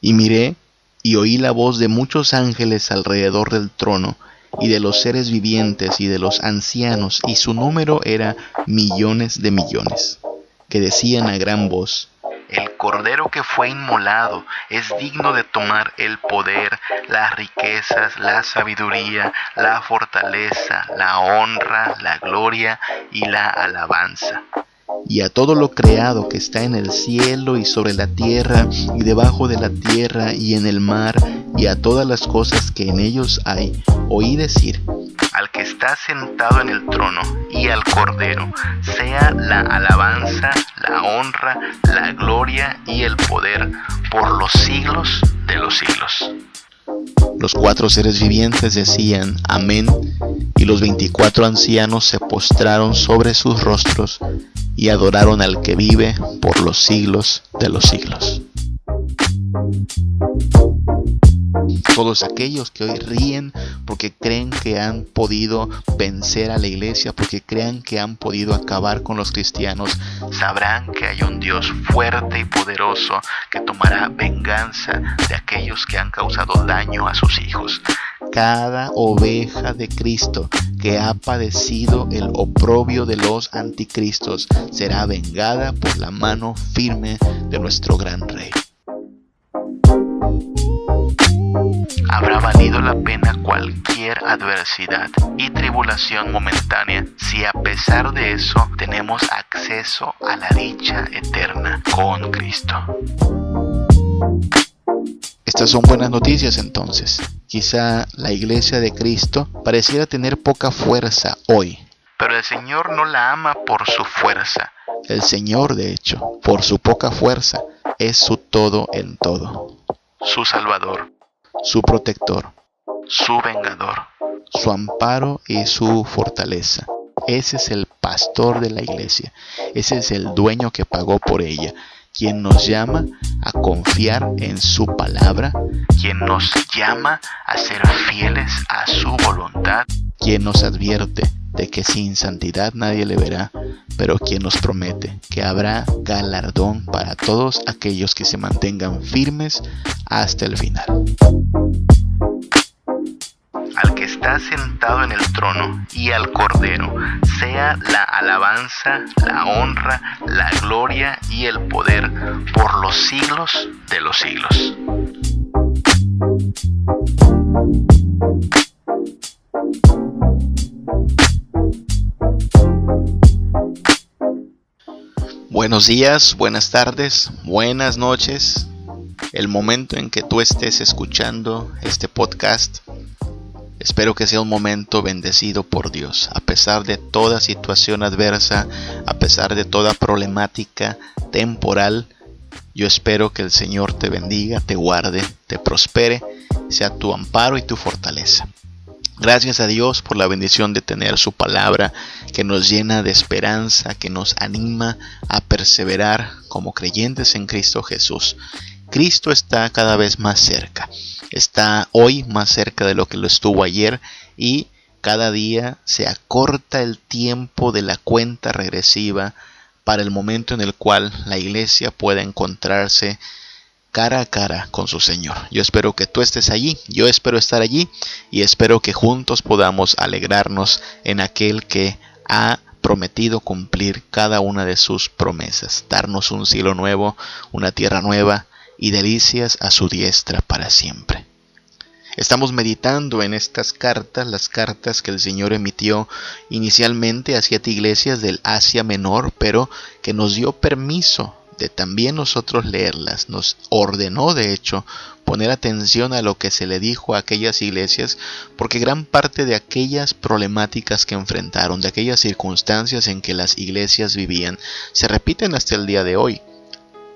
Y miré y oí la voz de muchos ángeles alrededor del trono, y de los seres vivientes y de los ancianos, y su número era millones de millones, que decían a gran voz: El Cordero que fue inmolado es digno de tomar el poder, las riquezas, la sabiduría, la fortaleza, la honra, la gloria y la alabanza. Y a todo lo creado que está en el cielo y sobre la tierra y debajo de la tierra y en el mar, y a todas las cosas que en ellos hay, oí decir: Al que está sentado en el trono y al Cordero sea la alabanza, la honra, la gloria y el poder por los siglos de los siglos. Los 4 seres vivientes decían: Amén, y los 24 ancianos se postraron sobre sus rostros y adoraron al que vive por los siglos de los siglos. Todos aquellos que hoy ríen porque creen que han podido vencer a la iglesia, porque creen que han podido acabar con los cristianos, sabrán que hay un Dios fuerte y poderoso que tomará venganza de aquellos que han causado daño a sus hijos. Cada oveja de Cristo que ha padecido el oprobio de los anticristos será vengada por la mano firme de nuestro gran Rey. Habrá valido la pena cualquier adversidad y tribulación momentánea si a pesar de eso tenemos acceso a la dicha eterna con Cristo. Estas son buenas noticias entonces. Quizá la iglesia de Cristo pareciera tener poca fuerza hoy, pero el Señor no la ama por su fuerza. El Señor, de hecho, por su poca fuerza, es su todo en todo. Su Salvador, su protector, su vengador, su amparo y su fortaleza. Ese es el pastor de la iglesia. Ese es el dueño que pagó por ella, quien nos llama a confiar en su palabra, quien nos llama a ser fieles a su voluntad, quien nos advierte de que sin santidad nadie le verá, pero quien nos promete que habrá galardón para todos aquellos que se mantengan firmes hasta el final. Al que está sentado en el trono y al Cordero sea la alabanza, la honra, la gloria y el poder por los siglos de los siglos. Buenos días, buenas tardes, buenas noches. El momento en que tú estés escuchando este podcast, espero que sea un momento bendecido por Dios. A pesar de toda situación adversa, a pesar de toda problemática temporal, yo espero que el Señor te bendiga, te guarde, te prospere, sea tu amparo y tu fortaleza. Gracias a Dios por la bendición de tener su palabra que nos llena de esperanza, que nos anima a perseverar como creyentes en Cristo Jesús. Cristo está cada vez más cerca. Está hoy más cerca de lo que lo estuvo ayer y cada día se acorta el tiempo de la cuenta regresiva para el momento en el cual la iglesia pueda encontrarse cara a cara con su Señor. Yo espero que tú estés allí, yo espero estar allí y espero que juntos podamos alegrarnos en aquel que ha prometido cumplir cada una de sus promesas, darnos un cielo nuevo, una tierra nueva y delicias a su diestra para siempre. Estamos meditando en estas cartas, las cartas que el Señor emitió inicialmente a 7 iglesias del Asia Menor, pero que nos dio permiso de también nosotros leerlas. Nos ordenó, de hecho, poner atención a lo que se le dijo a aquellas iglesias, porque gran parte de aquellas problemáticas que enfrentaron, de aquellas circunstancias en que las iglesias vivían, se repiten hasta el día de hoy.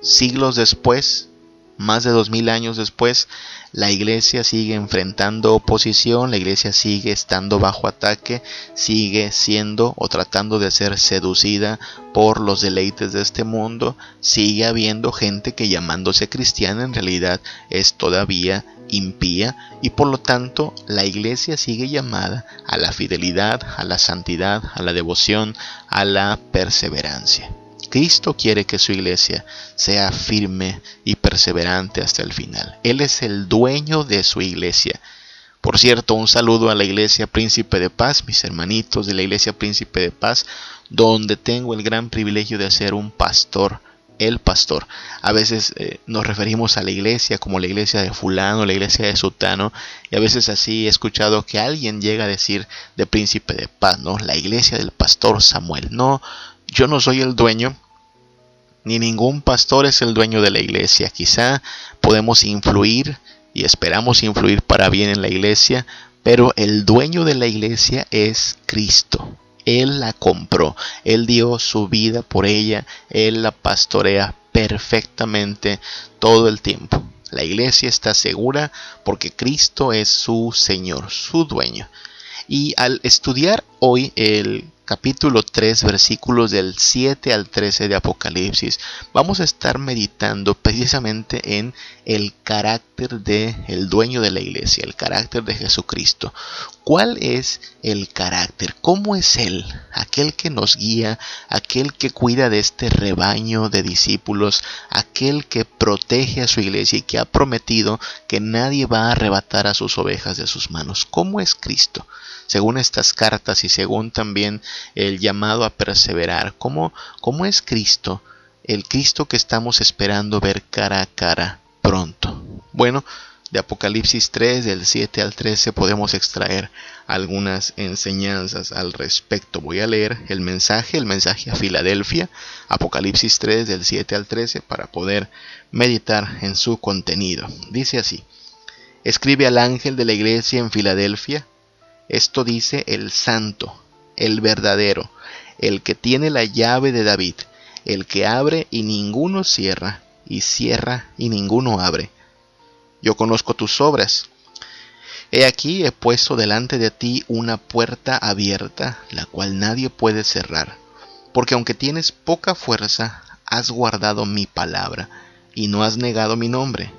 Siglos después, más de 2000 años después, la iglesia sigue enfrentando oposición, la iglesia sigue estando bajo ataque, sigue siendo o tratando de ser seducida por los deleites de este mundo, sigue habiendo gente que llamándose cristiana en realidad es todavía impía y por lo tanto la iglesia sigue llamada a la fidelidad, a la santidad, a la devoción, a la perseverancia. Cristo quiere que su iglesia sea firme y perseverante hasta el final. Él es el dueño de su iglesia. Por cierto, un saludo a la Iglesia Príncipe de Paz, mis hermanitos de la Iglesia Príncipe de Paz, donde tengo el gran privilegio de ser un pastor, el pastor. A veces nos referimos a la iglesia como la iglesia de fulano, la iglesia de sutano, y a veces así he escuchado que alguien llega a decir de Príncipe de Paz, ¿no? La iglesia del pastor Samuel. No, yo no soy el dueño, ni ningún pastor es el dueño de la iglesia. Quizá podemos influir y esperamos influir para bien en la iglesia, pero el dueño de la iglesia es Cristo. Él la compró, Él dio su vida por ella, Él la pastorea perfectamente todo el tiempo. La iglesia está segura porque Cristo es su Señor, su dueño. Y al estudiar hoy el capítulo 3, versículos del 7 al 13 de Apocalipsis, vamos a estar meditando precisamente en el carácter del dueño de la iglesia, el carácter de Jesucristo. ¿Cuál es el carácter? ¿Cómo es Él? Aquel que nos guía, aquel que cuida de este rebaño de discípulos, aquel que protege a su iglesia y que ha prometido que nadie va a arrebatar a sus ovejas de sus manos. ¿Cómo es Cristo? Según estas cartas y según también el llamado a perseverar, ¿cómo es Cristo? El Cristo que estamos esperando ver cara a cara pronto. Bueno, de Apocalipsis 3, del 7 al 13, podemos extraer algunas enseñanzas al respecto. Voy a leer el mensaje a Filadelfia, Apocalipsis 3, del 7 al 13, para poder meditar en su contenido. Dice así: escribe al ángel de la iglesia en Filadelfia. Esto dice el santo, el verdadero, el que tiene la llave de David, el que abre y ninguno cierra, y cierra y ninguno abre. Yo conozco tus obras. He aquí he puesto delante de ti una puerta abierta, la cual nadie puede cerrar, porque aunque tienes poca fuerza, has guardado mi palabra, y no has negado mi nombre.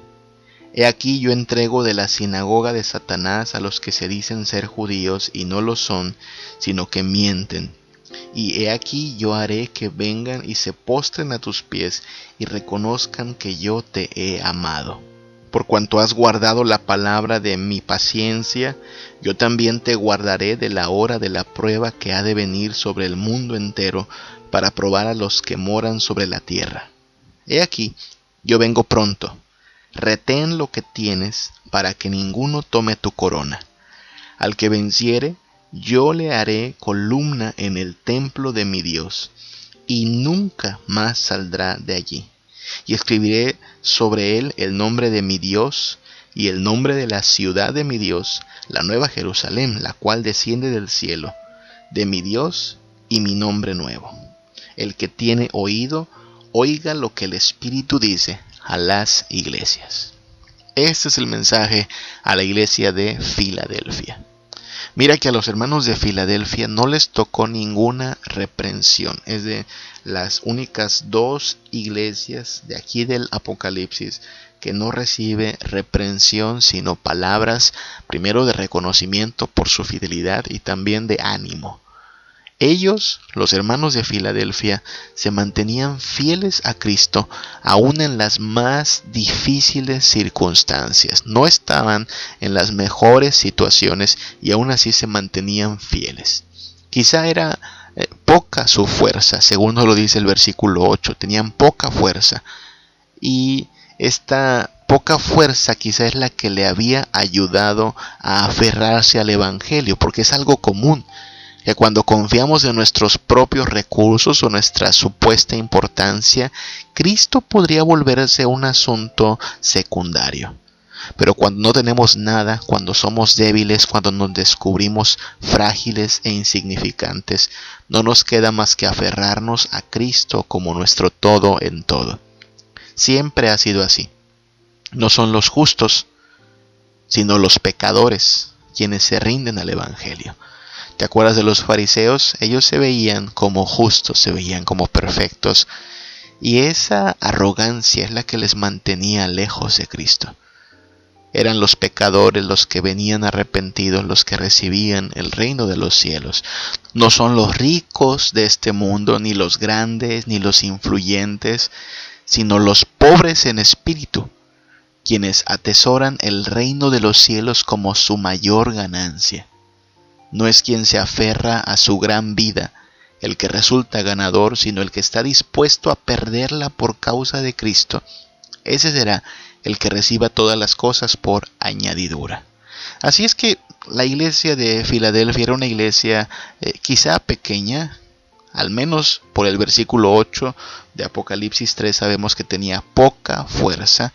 He aquí yo entrego de la sinagoga de Satanás a los que se dicen ser judíos y no lo son, sino que mienten. Y he aquí yo haré que vengan y se postren a tus pies y reconozcan que yo te he amado. Por cuanto has guardado la palabra de mi paciencia, yo también te guardaré de la hora de la prueba que ha de venir sobre el mundo entero para probar a los que moran sobre la tierra. He aquí, yo vengo pronto. Retén lo que tienes para que ninguno tome tu corona. Al que venciere, yo le haré columna en el templo de mi Dios, y nunca más saldrá de allí. Y escribiré sobre él el nombre de mi Dios y el nombre de la ciudad de mi Dios, la nueva Jerusalén, la cual desciende del cielo, de mi Dios, y mi nombre nuevo. El que tiene oído, oiga lo que el Espíritu dice a las iglesias. Este es el mensaje a la iglesia de Filadelfia. Mira que a los hermanos de Filadelfia no les tocó ninguna reprensión. Es de las únicas dos iglesias de aquí del Apocalipsis que no recibe reprensión, sino palabras primero de reconocimiento por su fidelidad y también de ánimo. Ellos, los hermanos de Filadelfia, se mantenían fieles a Cristo aún en las más difíciles circunstancias. No estaban en las mejores situaciones y aún así se mantenían fieles. Quizá era poca su fuerza, según nos lo dice el versículo 8. Tenían poca fuerza. Y esta poca fuerza quizá es la que le había ayudado a aferrarse al Evangelio, porque es algo común. Que cuando confiamos en nuestros propios recursos o nuestra supuesta importancia, Cristo podría volverse un asunto secundario. Pero cuando no tenemos nada, cuando somos débiles, cuando nos descubrimos frágiles e insignificantes, no nos queda más que aferrarnos a Cristo como nuestro todo en todo. Siempre ha sido así. No son los justos, sino los pecadores quienes se rinden al Evangelio. ¿Te acuerdas de los fariseos? Ellos se veían como justos, se veían como perfectos. Y esa arrogancia es la que les mantenía lejos de Cristo. Eran los pecadores los que venían arrepentidos, los que recibían el reino de los cielos. No son los ricos de este mundo, ni los grandes, ni los influyentes, sino los pobres en espíritu, quienes atesoran el reino de los cielos como su mayor ganancia. No es quien se aferra a su gran vida el que resulta ganador, sino el que está dispuesto a perderla por causa de Cristo. Ese será el que reciba todas las cosas por añadidura. Así es que la iglesia de Filadelfia era una iglesia quizá pequeña, al menos por el versículo 8 de Apocalipsis 3 sabemos que tenía poca fuerza.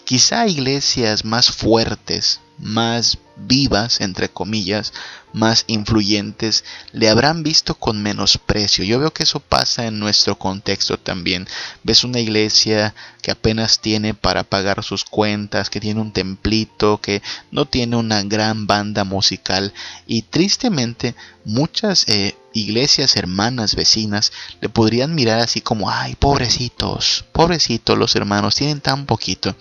Quizá iglesias más fuertes, más vivas, entre comillas, más influyentes, le habrán visto con menosprecio. Yo veo que eso pasa en nuestro contexto también. Ves una iglesia que apenas tiene para pagar sus cuentas, que tiene un templito, que no tiene una gran banda musical, y tristemente muchas iglesias hermanas vecinas le podrían mirar así como: ay, pobrecitos los hermanos, tienen tan poquito.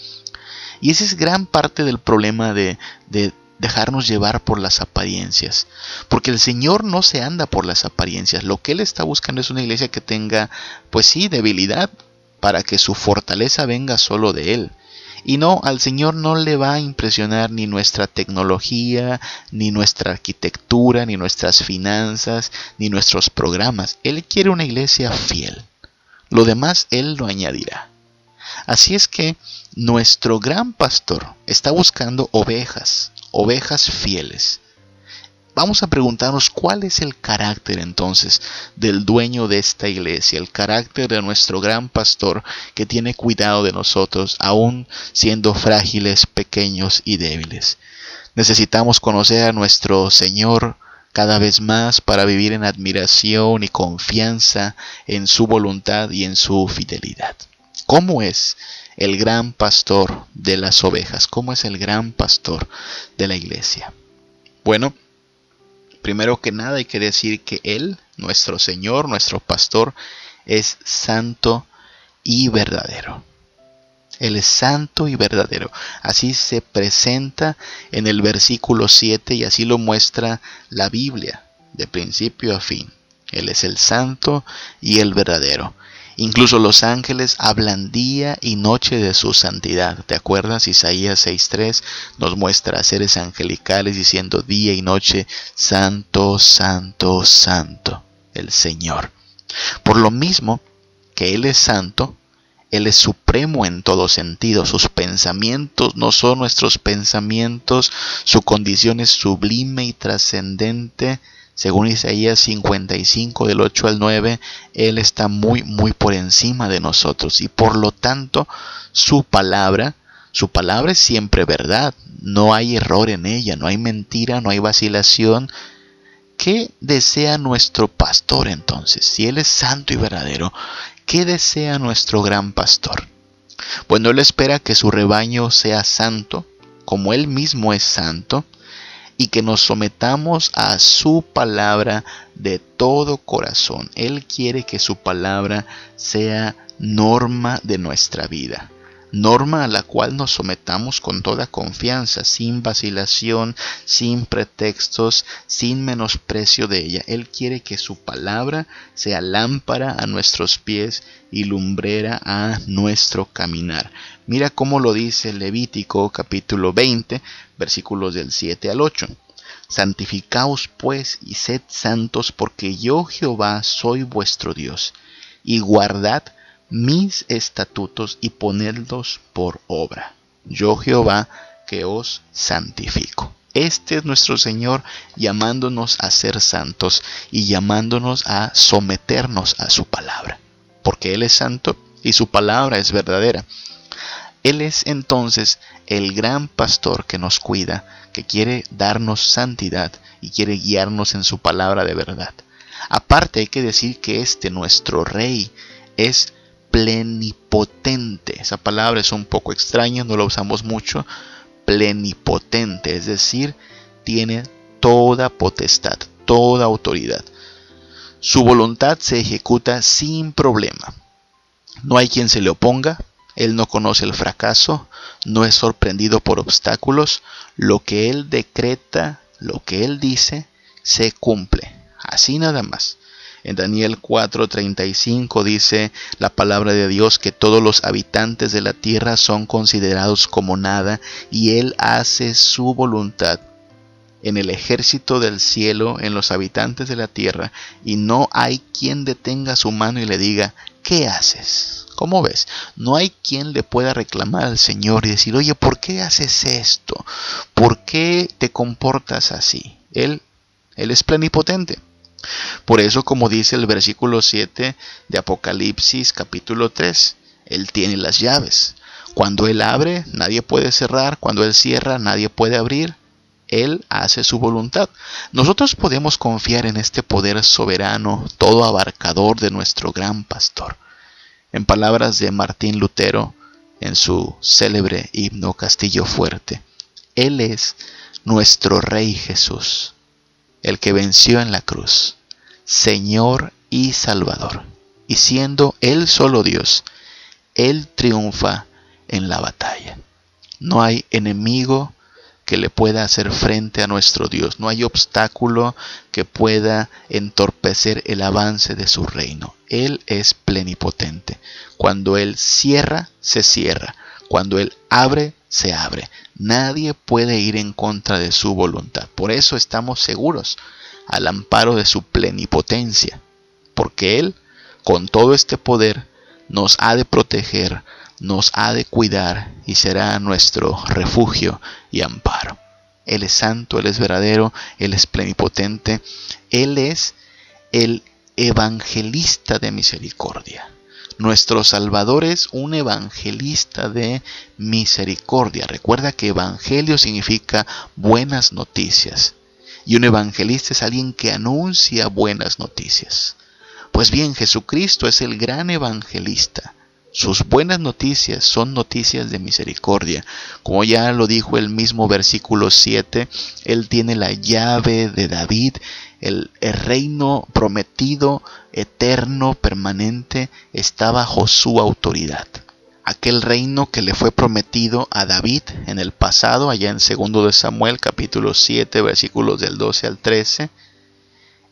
Y ese es gran parte del problema de dejarnos llevar por las apariencias. Porque el Señor no se anda por las apariencias. Lo que Él está buscando es una iglesia que tenga, pues sí, debilidad, para que su fortaleza venga solo de Él. Y no, al Señor no le va a impresionar ni nuestra tecnología, ni nuestra arquitectura, ni nuestras finanzas, ni nuestros programas. Él quiere una iglesia fiel. Lo demás Él lo añadirá. Así es que nuestro gran pastor está buscando ovejas fieles. Vamos a preguntarnos cuál es el carácter entonces del dueño de esta iglesia, el carácter de nuestro gran pastor que tiene cuidado de nosotros, aún siendo frágiles, pequeños y débiles. Necesitamos conocer a nuestro Señor cada vez más para vivir en admiración y confianza en su voluntad y en su fidelidad. ¿Cómo es el gran pastor de las ovejas? ¿Cómo es el gran pastor de la iglesia? Bueno, primero que nada hay que decir que Él, nuestro Señor, nuestro pastor, es santo y verdadero. Él es santo y verdadero. Así se presenta en el versículo 7 y así lo muestra la Biblia, de principio a fin. Él es el santo y el verdadero. Incluso los ángeles hablan día y noche de su santidad. ¿Te acuerdas? Isaías 6:3 nos muestra a seres angelicales diciendo día y noche: santo, santo, santo, el Señor. Por lo mismo que Él es santo, Él es supremo en todo sentido. Sus pensamientos no son nuestros pensamientos. Su condición es sublime y trascendente. Según Isaías 55 del 8 al 9, Él está muy por encima de nosotros. Y por lo tanto, su palabra es siempre verdad. No hay error en ella, no hay mentira, no hay vacilación. ¿Qué desea nuestro pastor entonces? Si Él es santo y verdadero, ¿qué desea nuestro gran pastor? Bueno, Él espera que su rebaño sea santo, como Él mismo es santo, y que nos sometamos a su palabra de todo corazón. Él quiere que su palabra sea norma de nuestra vida. Norma a la cual nos sometamos con toda confianza, sin vacilación, sin pretextos, sin menosprecio de ella. Él quiere que su palabra sea lámpara a nuestros pies y lumbrera a nuestro caminar. Mira cómo lo dice Levítico capítulo 20, versículos del 7 al 8. Santificaos pues y sed santos, porque yo Jehová soy vuestro Dios, y guardad mis estatutos y ponedlos por obra. Yo Jehová que os santifico. Este es nuestro Señor llamándonos a ser santos y llamándonos a someternos a su palabra, porque Él es santo y su palabra es verdadera. Él es entonces el gran pastor que nos cuida, que quiere darnos santidad y quiere guiarnos en su palabra de verdad. Aparte hay que decir que nuestro Rey, es plenipotente. Esa palabra es un poco extraña, no la usamos mucho. Plenipotente, es decir, tiene toda potestad, toda autoridad. Su voluntad se ejecuta sin problema. No hay quien se le oponga, Él no conoce el fracaso, no es sorprendido por obstáculos. Lo que Él decreta, lo que Él dice, se cumple. Así nada más. En Daniel 4:35 dice la palabra de Dios que todos los habitantes de la tierra son considerados como nada y Él hace su voluntad en el ejército del cielo, en los habitantes de la tierra, y no hay quien detenga su mano y le diga, ¿qué haces? ¿Cómo ves? No hay quien le pueda reclamar al Señor y decir, oye, ¿por qué haces esto? ¿Por qué te comportas así? Él es plenipotente. Por eso, como dice el versículo 7 de Apocalipsis capítulo 3, Él tiene las llaves. Cuando Él abre, nadie puede cerrar. Cuando Él cierra, nadie puede abrir. Él hace su voluntad. Nosotros podemos confiar en este poder soberano, todo abarcador de nuestro gran pastor. En palabras de Martín Lutero, en su célebre himno Castillo Fuerte, Él es nuestro Rey Jesús, el que venció en la cruz, Señor y Salvador. Y siendo Él solo Dios, Él triunfa en la batalla. No hay enemigo que le pueda hacer frente a nuestro Dios. No hay obstáculo que pueda entorpecer el avance de su reino. Él es plenipotente. Cuando Él cierra, se cierra. Cuando Él abre, se abre. Nadie puede ir en contra de su voluntad. Por eso estamos seguros al amparo de su plenipotencia. Porque Él, con todo este poder, nos ha de proteger, nos ha de cuidar y será nuestro refugio y amparo. Él es santo, Él es verdadero, Él es plenipotente. Él es el evangelista de misericordia. Nuestro Salvador es un evangelista de misericordia. Recuerda que evangelio significa buenas noticias. Y un evangelista es alguien que anuncia buenas noticias. Pues bien, Jesucristo es el gran evangelista. Sus buenas noticias son noticias de misericordia. Como ya lo dijo el mismo versículo 7, Él tiene la llave de David, el reino prometido, eterno, permanente, está bajo su autoridad. Aquel reino que le fue prometido a David en el pasado, allá en 2 de Samuel, capítulo 7, versículos del 12 al 13,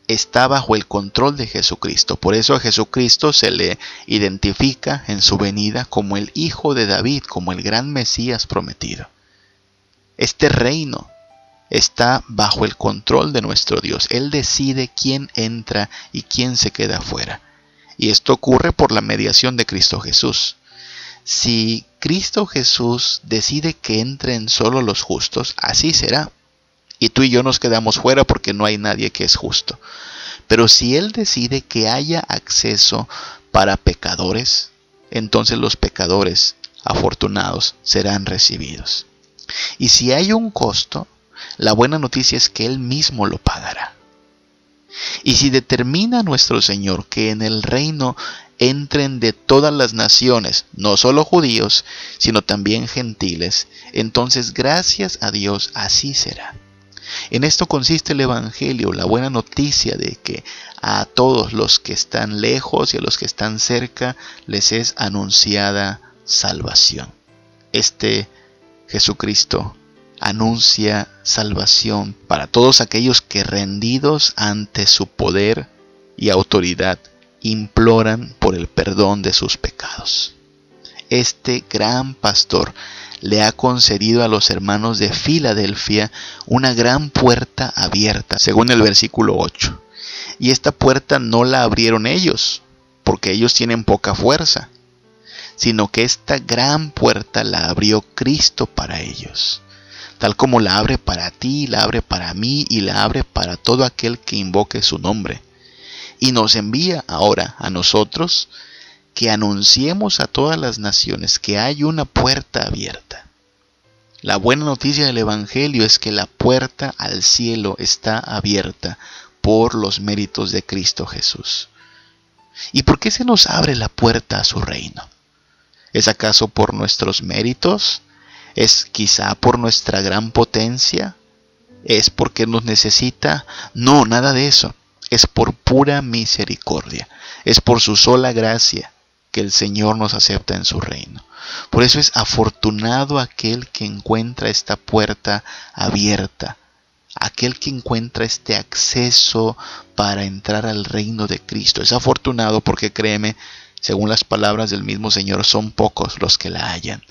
está bajo el control de Jesucristo. Por eso a Jesucristo se le identifica en su venida como el Hijo de David, como el gran Mesías prometido. Este reino está bajo el control de nuestro Dios. Él decide quién entra y quién se queda fuera. Y esto ocurre por la mediación de Cristo Jesús. Si Cristo Jesús decide que entren solo los justos, así será. Y tú y yo nos quedamos fuera porque no hay nadie que es justo. Pero si Él decide que haya acceso para pecadores, entonces los pecadores afortunados serán recibidos. Y si hay un costo, la buena noticia es que Él mismo lo pagará. Y si determina nuestro Señor que en el reino entren de todas las naciones, no solo judíos, sino también gentiles, entonces gracias a Dios así será. En esto consiste el Evangelio, la buena noticia de que a todos los que están lejos y a los que están cerca les es anunciada salvación. Este Jesucristo anuncia salvación para todos aquellos que rendidos ante su poder y autoridad imploran por el perdón de sus pecados. Este gran pastor le ha concedido a los hermanos de Filadelfia una gran puerta abierta, según el versículo 8. Y esta puerta no la abrieron ellos, porque ellos tienen poca fuerza, sino que esta gran puerta la abrió Cristo para ellos, tal como la abre para ti, la abre para mí y la abre para todo aquel que invoque su nombre. Y nos envía ahora a nosotros que anunciemos a todas las naciones que hay una puerta abierta. La buena noticia del Evangelio es que la puerta al cielo está abierta por los méritos de Cristo Jesús. ¿Y por qué se nos abre la puerta a su reino? ¿Es acaso por nuestros méritos? ¿Es quizá por nuestra gran potencia? ¿Es porque nos necesita? No, nada de eso. Es por pura misericordia. Es por su sola gracia que el Señor nos acepta en su reino. Por eso es afortunado aquel que encuentra esta puerta abierta, aquel que encuentra este acceso para entrar al reino de Cristo. Es afortunado porque, créeme, según las palabras del mismo Señor, son pocos los que la hallan.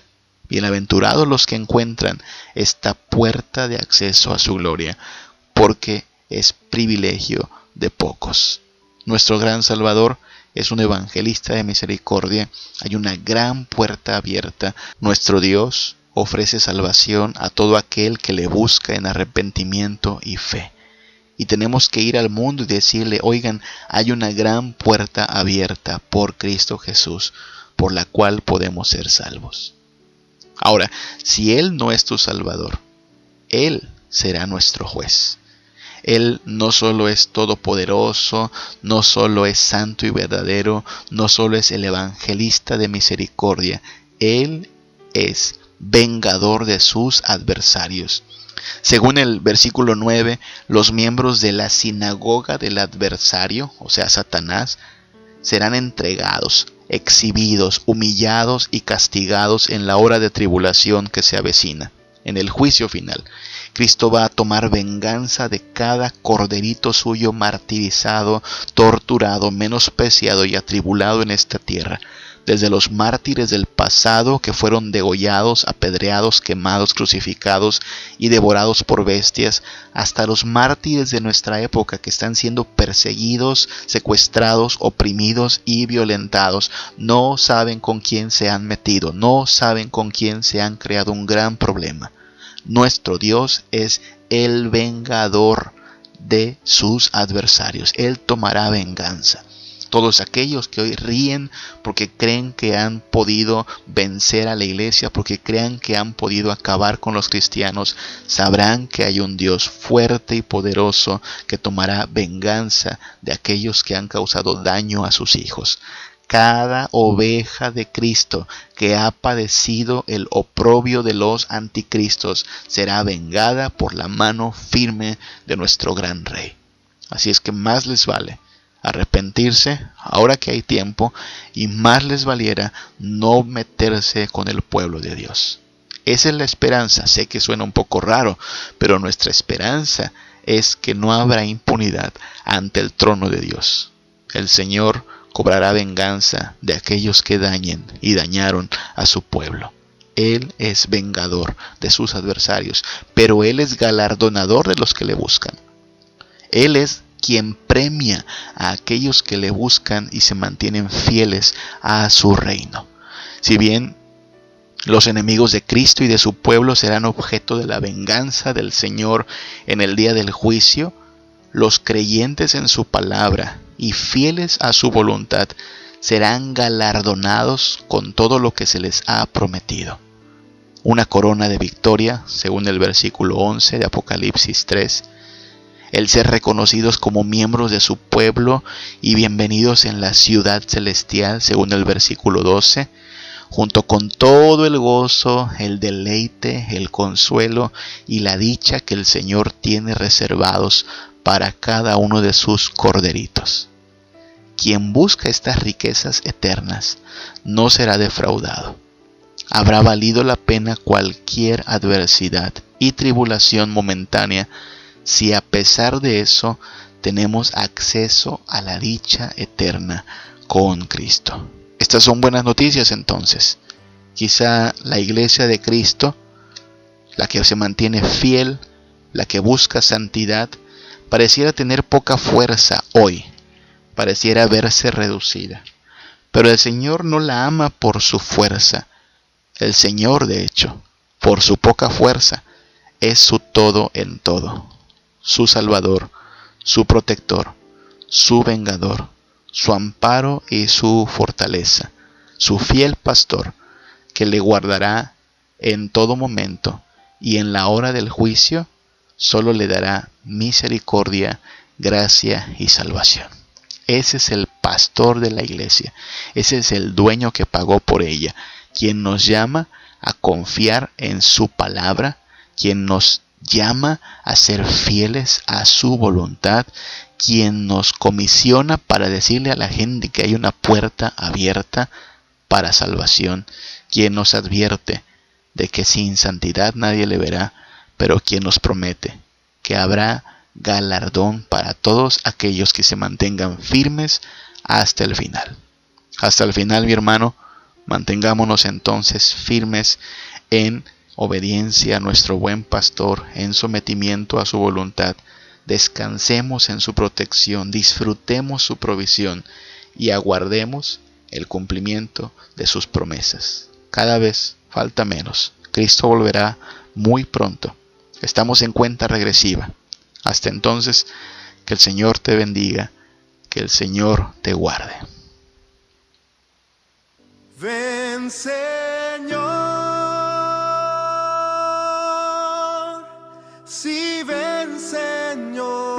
Bienaventurados los que encuentran esta puerta de acceso a su gloria, porque es privilegio de pocos. Nuestro gran Salvador es un evangelista de misericordia. Hay una gran puerta abierta. Nuestro Dios ofrece salvación a todo aquel que le busca en arrepentimiento y fe. Y tenemos que ir al mundo y decirle: oigan, hay una gran puerta abierta por Cristo Jesús, por la cual podemos ser salvos. Ahora, si Él no es tu Salvador, Él será nuestro juez. Él no solo es todopoderoso, no solo es santo y verdadero, no solo es el evangelista de misericordia. Él es vengador de sus adversarios. Según el versículo 9, los miembros de la sinagoga del adversario, o sea, Satanás, serán entregados, exhibidos, humillados y castigados en la hora de tribulación que se avecina, en el juicio final. Cristo va a tomar venganza de cada corderito suyo martirizado, torturado, menospreciado y atribulado en esta tierra. Desde los mártires del pasado que fueron degollados, apedreados, quemados, crucificados y devorados por bestias, hasta los mártires de nuestra época que están siendo perseguidos, secuestrados, oprimidos y violentados. No saben con quién se han metido, no saben con quién se han creado un gran problema. Nuestro Dios es el vengador de sus adversarios. Él tomará venganza. Todos aquellos que hoy ríen porque creen que han podido vencer a la iglesia, porque crean que han podido acabar con los cristianos, sabrán que hay un Dios fuerte y poderoso que tomará venganza de aquellos que han causado daño a sus hijos. Cada oveja de Cristo que ha padecido el oprobio de los anticristos será vengada por la mano firme de nuestro gran Rey. Así es que más les vale arrepentirse ahora que hay tiempo, y más les valiera no meterse con el pueblo de Dios. Esa es la esperanza. Sé que suena un poco raro, pero nuestra esperanza es que no habrá impunidad ante el trono de Dios. El Señor cobrará venganza de aquellos que dañen y dañaron a su pueblo. Él es vengador de sus adversarios, pero Él es galardonador de los que le buscan. Él es quien premia a aquellos que le buscan y se mantienen fieles a su reino. Si bien los enemigos de Cristo y de su pueblo serán objeto de la venganza del Señor en el día del juicio, los creyentes en su palabra y fieles a su voluntad serán galardonados con todo lo que se les ha prometido. Una corona de victoria, según el versículo 11 de Apocalipsis 3, el ser reconocidos como miembros de su pueblo y bienvenidos en la ciudad celestial, según el versículo 12, junto con todo el gozo, el deleite, el consuelo y la dicha que el Señor tiene reservados para cada uno de sus corderitos. Quien busca estas riquezas eternas no será defraudado. Habrá valido la pena cualquier adversidad y tribulación momentánea si a pesar de eso tenemos acceso a la dicha eterna con Cristo. Estas son buenas noticias entonces. Quizá la iglesia de Cristo, la que se mantiene fiel, la que busca santidad, pareciera tener poca fuerza hoy, pareciera verse reducida. Pero el Señor no la ama por su fuerza. El Señor, de hecho, por su poca fuerza, es su todo en todo. Su Salvador, su protector, su vengador, su amparo y su fortaleza, su fiel pastor, que le guardará en todo momento, y en la hora del juicio solo le dará misericordia, gracia y salvación. Ese es el pastor de la iglesia, ese es el dueño que pagó por ella, quien nos llama a confiar en su palabra, quien nos llama a ser fieles a su voluntad, quien nos comisiona para decirle a la gente que hay una puerta abierta para salvación, quien nos advierte de que sin santidad nadie le verá, pero quien nos promete que habrá galardón para todos aquellos que se mantengan firmes hasta el final. Hasta el final, mi hermano, mantengámonos entonces firmes en obediencia a nuestro buen pastor, en sometimiento a su voluntad. Descansemos en su protección, disfrutemos su provisión y aguardemos el cumplimiento de sus promesas. Cada vez falta menos. Cristo volverá muy pronto. Estamos en cuenta regresiva. Hasta entonces, que el Señor te bendiga, que el Señor te guarde. Ven, Señor, sí, ven, Señor.